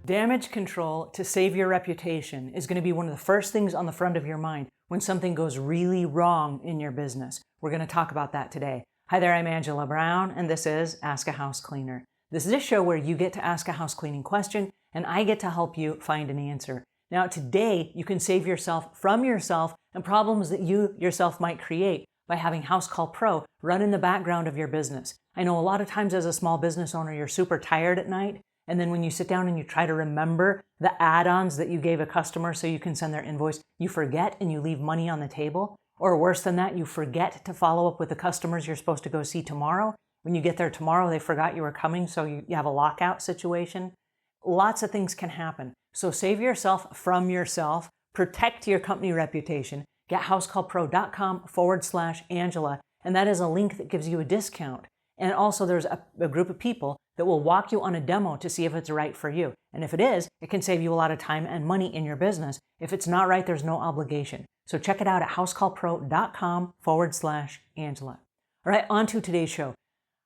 Damage control to save your reputation is going to be one of the first things on the front of your mind when something goes really wrong in your business. We're going to talk about that today. Hi there, I'm Angela Brown, and this is Ask a House Cleaner. This is a show where you get to ask a house cleaning question, and I get to help you find an answer. Now, today, you can save yourself from yourself and problems that you yourself might create by having House Call Pro run in the background of your business. I know a lot of times as a small business owner, you're super tired at night. And then when you sit down and you try to remember the add-ons that you gave a customer so you can send their invoice, you forget and you leave money on the table. Or worse than that, you forget to follow up with the customers you're supposed to go see tomorrow. When you get there tomorrow, they forgot you were coming, so you have a lockout situation. Lots of things can happen. So save yourself from yourself, protect your company reputation, get housecallpro.com/Angela, and that is a link that gives you a discount. And also there's a group of people that will walk you on a demo to see if it's right for you. And if it is, it can save you a lot of time and money in your business. If it's not right, there's no obligation. So check it out at housecallpro.com/Angela. All right, on to today's show.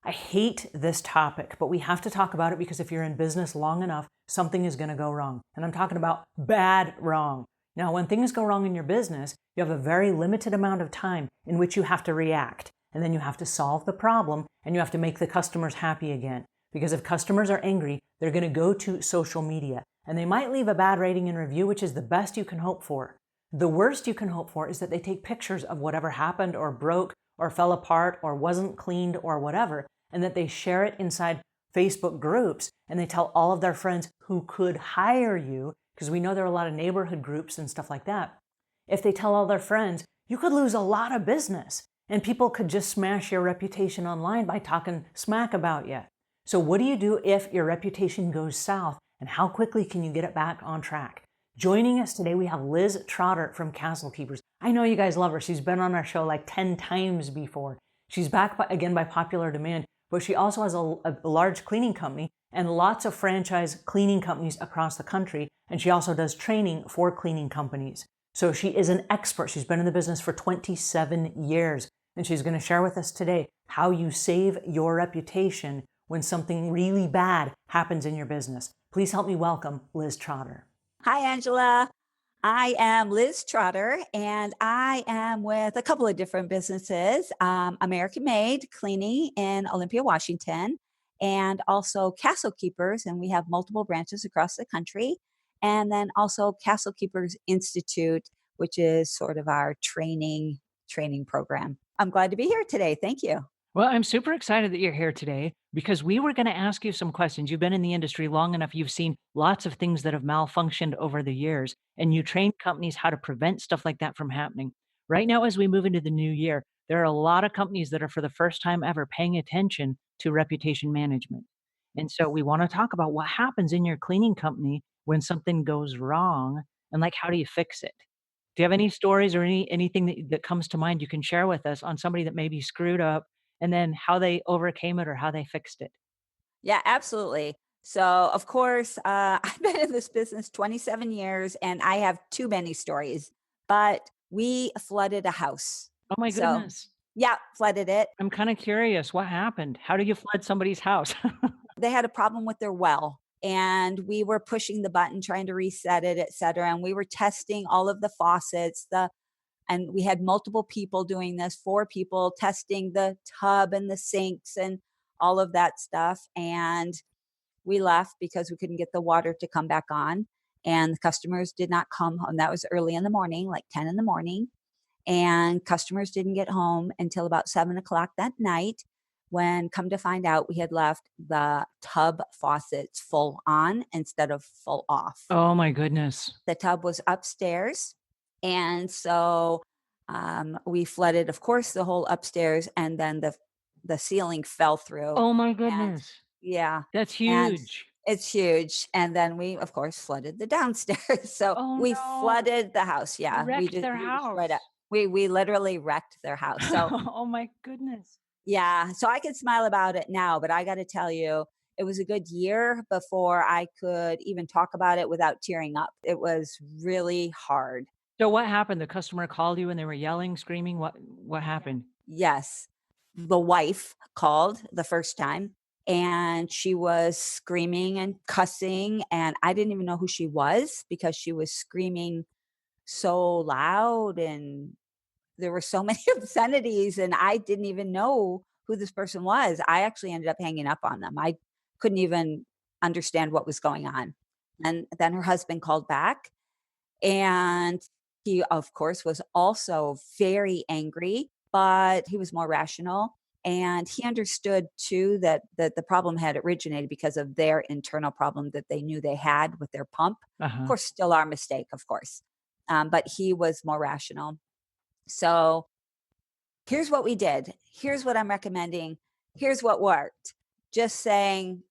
I hate this topic, but we have to talk about it because if you're in business long enough, something is going to go wrong. And I'm talking about bad wrong. Now, when things go wrong in your business, you have a very limited amount of time in which you have to react. And then you have to solve the problem and you have to make the customers happy again. Because if customers are angry, they're going to go to social media and they might leave a bad rating and review, which is the best you can hope for. The worst you can hope for is that they take pictures of whatever happened or broke or fell apart or wasn't cleaned or whatever, and that they share it inside Facebook groups and they tell all of their friends who could hire you, because we know there are a lot of neighborhood groups and stuff like that. If they tell all their friends, you could lose a lot of business. And people could just smash your reputation online by talking smack about you. So what do you do if your reputation goes south? And how quickly can you get it back on track? Joining us today, we have Liz Trotter from Castlekeepers. I know you guys love her. She's been on our show like 10 times before. She's back again by popular demand, but she also has a large cleaning company and lots of franchise cleaning companies across the country. And she also does training for cleaning companies. So she is an expert. She's been in the business for 27 years. And she's going to share with us today how you save your reputation when something really bad happens in your business. Please help me welcome Liz Trotter. Hi, Angela. I am Liz Trotter, and I am with a couple of different businesses, American Made Cleaning in Olympia, Washington, and also Castlekeepers, and we have multiple branches across the country, and then also Castlekeepers Institute, which is sort of our training program. I'm glad to be here today. Thank you. Well, I'm super excited that you're here today because we were going to ask you some questions. You've been in the industry long enough. You've seen lots of things that have malfunctioned over the years, and you train companies how to prevent stuff like that from happening. Right now, as we move into the new year, there are a lot of companies that are for the first time ever paying attention to reputation management. And so we want to talk about what happens in your cleaning company when something goes wrong and like how do you fix it? Do you have any stories or anything that comes to mind you can share with us on somebody that maybe screwed up and then how they overcame it or how they fixed it? Yeah, absolutely. So, of course, I've been in this business 27 years and I have too many stories, but we flooded a house. Oh my So, goodness. yeah, flooded it. I'm kind of curious what happened. How do you flood somebody's house? They had a problem with their well and we were pushing the button, trying to reset it, et cetera. And we were testing all of the faucets, and we had multiple people doing this, 4 people testing the tub and the sinks and all of that stuff. And we left because we couldn't get the water to come back on. And the customers did not come home. That was early in the morning, like 10 in the morning. And customers didn't get home until about 7 o'clock that night, when come to find out we had left the tub faucets full on instead of full off. Oh my goodness. The tub was upstairs. And so we flooded, of course, the whole upstairs, and then the ceiling fell through. Oh my And goodness. yeah, That's and huge. it's huge. And then we, of course, flooded the downstairs. So Oh we no. flooded the house. You Yeah, wrecked their we destroyed it. house. We literally wrecked their house. So Oh my goodness. yeah, so I can smile about it now, but I got to tell you, it was a good year before I could even talk about it without tearing up. It was really hard. So what happened? The customer called you and they were yelling, screaming. What happened? Yes. The wife called the first time and she was screaming and cussing, and I didn't even know who she was because she was screaming so loud, and there were so many obscenities, and I didn't even know who this person was. I actually ended up hanging up on them. I couldn't even understand what was going on. And then her husband called back, and he, of course, was also very angry, but he was more rational. And he understood too that the problem had originated because of their internal problem that they knew they had with their pump. Of Uh-huh. course, still our mistake, of course. But he was more rational. So here's what we did. Here's what I'm recommending. Here's what worked. Just saying,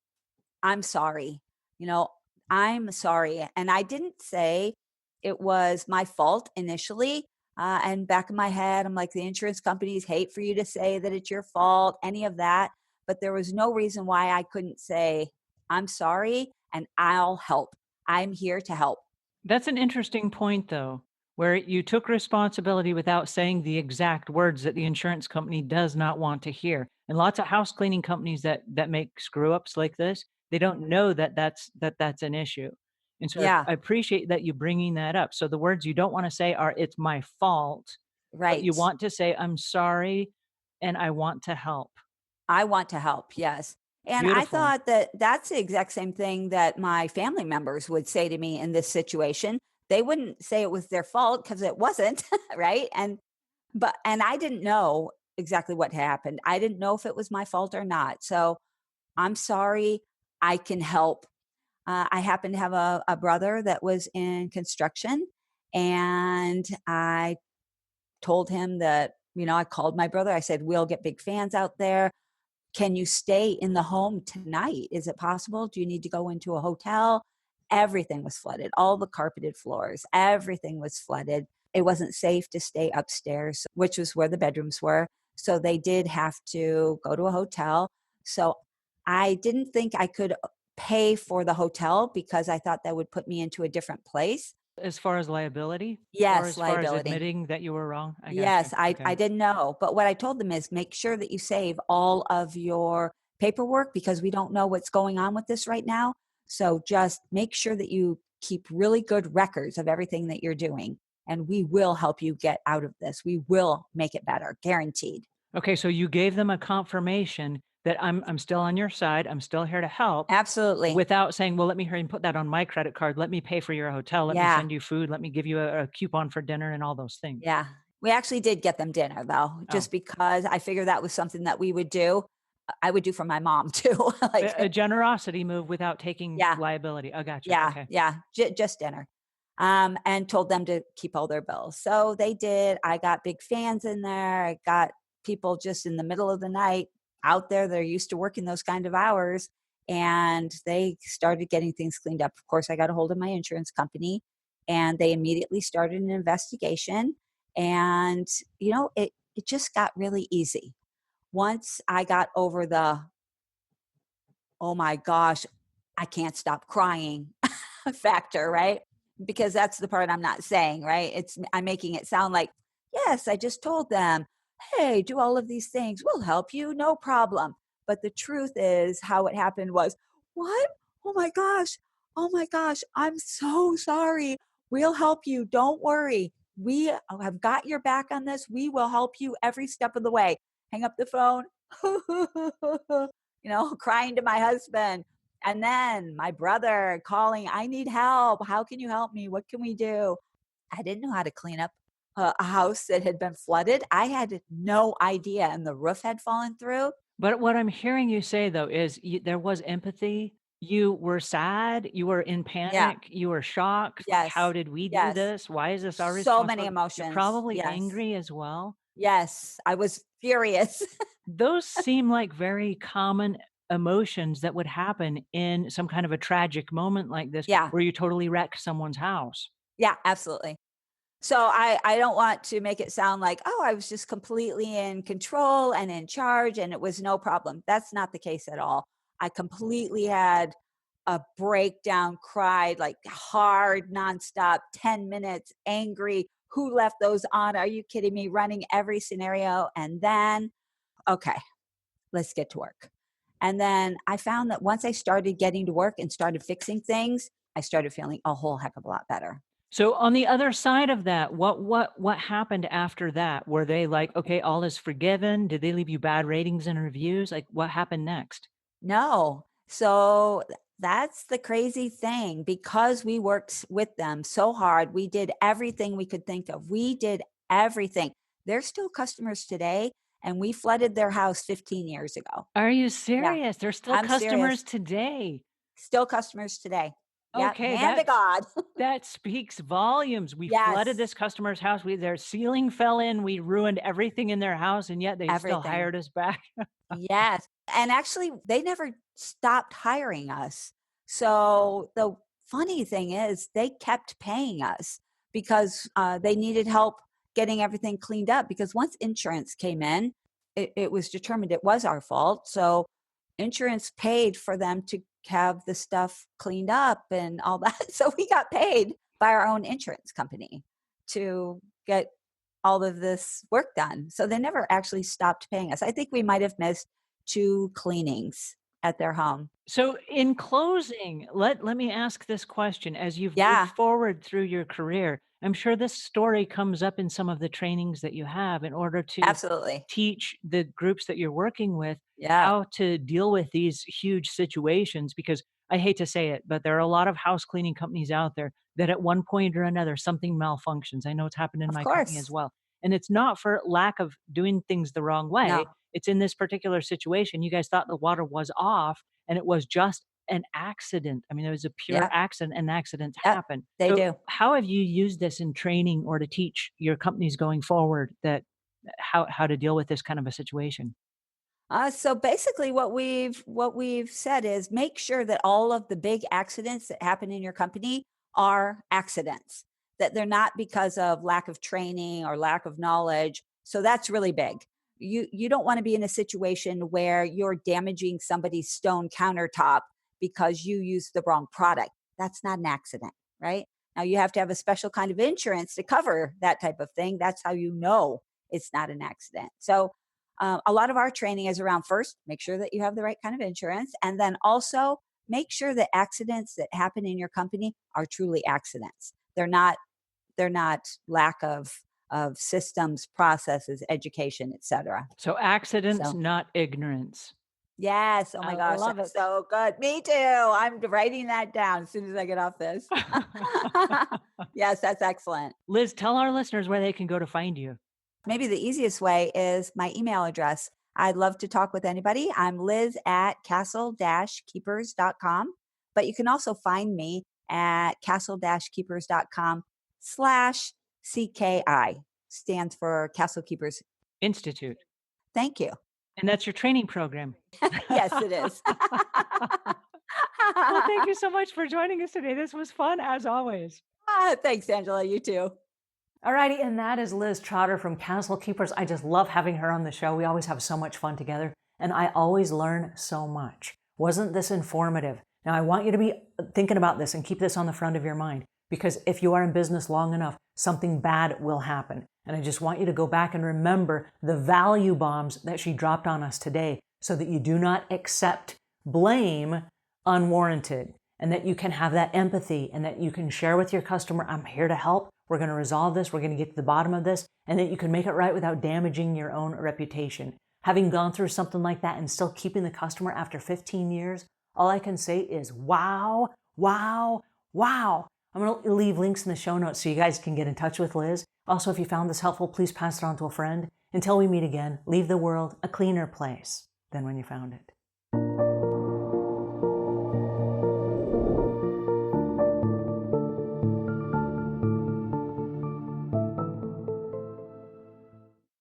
I'm sorry. You know, I'm sorry. And I didn't say it was my fault initially. And back in my head, I'm like, the insurance companies hate for you to say that it's your fault, any of that. But there was no reason why I couldn't say, I'm sorry and I'll help. I'm here to help. That's an interesting point, though, where you took responsibility without saying the exact words that the insurance company does not want to hear. And lots of house cleaning companies that make screw ups like this, they don't know that that's an issue. And so Yeah, I appreciate that you bringing that up. So the words you don't want to say are "it's my fault," but you right. want to say "I'm sorry" and "I want to help." I want to help, yes. And I Beautiful. thought that that's the exact same thing that my family members would say to me in this situation. They wouldn't say it was their fault because it wasn't, right? And I didn't know exactly what happened. I didn't know if it was my fault or not. So I'm sorry. I can help. I happen to have a brother that was in construction, and I told him that, I called my brother. I said, we'll get big fans out there. Can you stay in the home tonight? Is it possible? Do you need to go into a hotel? Everything was flooded, all the carpeted floors, everything was flooded. It wasn't safe to stay upstairs, which was where the bedrooms were. So they did have to go to a hotel. So I didn't think I could pay for the hotel because I thought that would put me into a different place. As far as liability or Yes, as far as liability. admitting that you were wrong? I got you. Yes, I Okay. didn't know, but what I told them is make sure that you save all of your paperwork because we don't know what's going on with this right now. So just make sure that you keep really good records of everything that you're doing, and we will help you get out of this. We will make it better, guaranteed. Okay, so you gave them a confirmation that I'm still on your side, I'm still here to help, Absolutely. without saying, "Well, let me hurry and put that on my credit card, let me pay for your hotel, let me Yeah. send you food, let me give you a coupon for dinner," and all those things. Yeah. We actually did get them dinner though, Oh, just because I figured that was something that we would do. I would do for my mom too. Like, a generosity move without taking yeah. liability. I gotcha, Yeah, okay. yeah, just dinner, and told them to keep all their bills. So they did. I got big fans in there. I got people just in the middle of the night out there. They're used to working those kind of hours, and they started getting things cleaned up. Of course, I got a hold of my insurance company, and they immediately started an investigation. And it just got really easy once I got over the oh my gosh, I can't stop crying factor, right? Because that's the part I'm not saying, right? I'm making it sound like, yes, I just told them, hey, do all of these things. We'll help you, no problem. But the truth is, how it happened was, what? Oh my gosh. Oh my gosh. I'm so sorry. We'll help you. Don't worry. We have got your back on this. We will help you every step of the way. Hang up the phone. Crying to my husband. And then my brother calling, I need help. How can you help me? What can we do? I didn't know how to clean up a house that had been flooded. I had no idea, and the roof had fallen through. But what I'm hearing you say, though, is there was empathy, you were sad, you were in Yeah. panic, you were shocked, like, "How Yes. did we do Yes. this? Why is this our So many responsibility?" You're emotions. probably Yes. angry as well. Yes. I was furious. Those seem like very common emotions that would happen in some kind of a tragic moment like this, Yeah. where you totally wreck someone's house. Yeah. Absolutely. So I don't want to make it sound like, oh, I was just completely in control and in charge and it was no problem. That's not the case at all. I completely had a breakdown, cried like hard, nonstop, 10 minutes, angry. Who left those on? Are you kidding me? Running every scenario. And then, okay, let's get to work. And then I found that once I started getting to work and started fixing things, I started feeling a whole heck of a lot better. So on the other side of that, what happened after that? Were they like, "Okay, all is forgiven"? Did they leave you bad ratings and reviews? Like, what happened next? No. So that's the crazy thing. Because we worked with them so hard, we did everything we could think of. We did everything. They're still customers today, and we flooded their house 15 years ago. Are you Yeah, serious? They're still I'm customers serious. today. Still customers today. Yep, Okay, hand to God. that speaks volumes. We flooded Yes, this customer's house. Their ceiling fell in. We ruined everything in their house, and yet they still everything. hired us back. Yes, and actually, they never stopped hiring us. So, the funny thing is they kept paying us because, they needed help getting everything cleaned up, because once insurance came in, it was determined it was our fault, so insurance paid for them to have the stuff cleaned up and all that. So, we got paid by our own insurance company to get all of this work done. So they never actually stopped paying us. I think we might have missed 2 cleanings at their home. So, in closing, let me ask this question. As you've moved Yeah, forward through your career, I'm sure this story comes up in some of the trainings that you have in order to absolutely. teach the groups that you're working with Yeah, how to deal with these huge situations. Because I hate to say it, but there are a lot of house cleaning companies out there that at one point or another something malfunctions. I know it's happened in of my company as course. well. And it's not for lack of doing things the wrong way. No. It's in this particular situation. You guys thought the water was off and it was just an accident. I mean, it was a pure Yep, accident, and accidents yep, happen. they So, do. how have you used this in training or to teach your companies going forward that how to deal with this kind of a situation? So basically what we've said is make sure that all of the big accidents that happen in your company are accidents, that they're not because of lack of training or lack of knowledge. So that's really big. You don't want to be in a situation where you're damaging somebody's stone countertop because you used the wrong product. That's not an accident, right? Now you have to have a special kind of insurance to cover that type of thing. That's how you know it's not an accident. So a lot of our training is around, first, make sure that you have the right kind of insurance. And then also make sure that accidents that happen in your company are truly accidents. They're not lack of systems, processes, education, etc. So, accidents, So not ignorance. yes, oh I my gosh, love that's it. so good. Me too. I'm writing that down as soon as I get off this. Yes, that's excellent. Liz, tell our listeners where they can go to find you. Maybe the easiest way is my email address. I'd love to talk with anybody. I'm Liz at castle-keepers.com, but you can also find me at castle-keepers.com/CKI. Stands for Castle Keepers. Institute. Thank you. And that's your training program. Yes, it is. Well, thank you so much for joining us today. This was fun as always. Thanks, Angela. You too. Alrighty, and that is Liz Trotter from Castlekeepers. I just love having her on the show. We always have so much fun together, and I always learn so much. Wasn't this informative? Now, I want you to be thinking about this and keep this on the front of your mind, because if you are in business long enough, something bad will happen. And I just want you to go back and remember the value bombs that she dropped on us today so that you do not accept blame unwarranted, and that you can have that empathy and that you can share with your customer, I'm here to help. We're going to resolve this. We're going to get to the bottom of this, and that you can make it right without damaging your own reputation. Having gone through something like that and still keeping the customer after 15 years, all I can say is wow, wow, wow. I'm going to leave links in the show notes so you guys can get in touch with Liz. Also, if you found this helpful, please pass it on to a friend. Until we meet again, leave the world a cleaner place than when you found it.